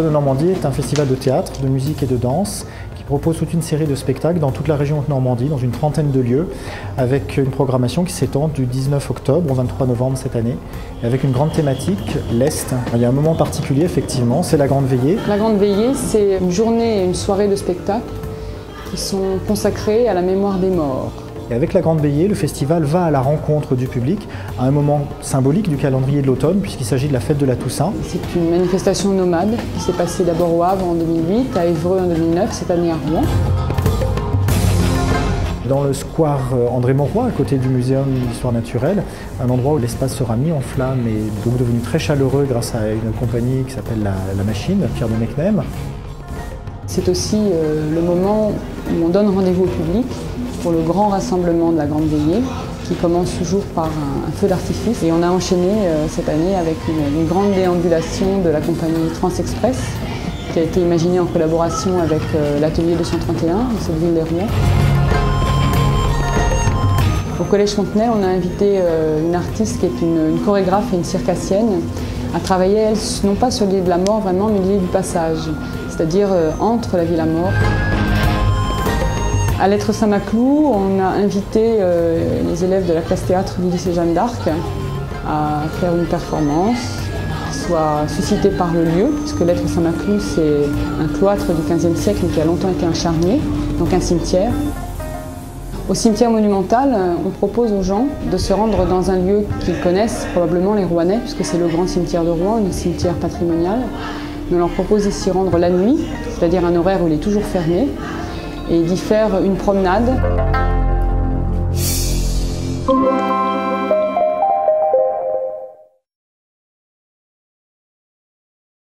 L'Automne de Normandie est un festival de théâtre, de musique et de danse qui propose toute une série de spectacles dans toute la région de Normandie, dans une trentaine de lieux, avec une programmation qui s'étend du 19 octobre au 23 novembre cette année, et avec une grande thématique, l'Est. Il y a un moment particulier, effectivement, c'est la Grande Veillée. La Grande Veillée, c'est une journée et une soirée de spectacle qui sont consacrés à la mémoire des morts. Et avec la Grande Veillée, le festival va à la rencontre du public à un moment symbolique du calendrier de l'automne, puisqu'il s'agit de la fête de la Toussaint. C'est une manifestation nomade qui s'est passée d'abord au Havre en 2008, à Évreux en 2009, cette année à Rouen. Dans le square André Mauroy, à côté du Muséum d'Histoire Naturelle, un endroit où l'espace sera mis en flamme et donc devenu très chaleureux grâce à une compagnie qui s'appelle la Machine, Pierre de Mecnem. C'est aussi le moment où on donne rendez-vous au public pour le grand rassemblement de la Grande Veillée, qui commence toujours par un feu d'artifice. Et on a enchaîné cette année avec une grande déambulation de la compagnie Transexpress, qui a été imaginée en collaboration avec l'atelier 231 de cette ville des Rouen. Au Collège Fontenay, on a invité une artiste qui est une chorégraphe et une circassienne à travailler, elle, non pas sur l'île de la mort vraiment, mais l'île du passage, c'est-à-dire entre la ville à mort. À l'Être Saint-Maclou, on a invité les élèves de la classe théâtre du lycée Jeanne d'Arc à faire une performance qui soit suscitée par le lieu, puisque l'Être Saint-Maclou, c'est un cloître du XVe siècle qui a longtemps été un charnier, donc un cimetière. Au cimetière monumental, on propose aux gens de se rendre dans un lieu qu'ils connaissent, probablement les Rouennais, puisque c'est le grand cimetière de Rouen, un cimetière patrimonial. On leur propose de s'y rendre la nuit, c'est-à-dire un horaire où il est toujours fermé, et d'y faire une promenade.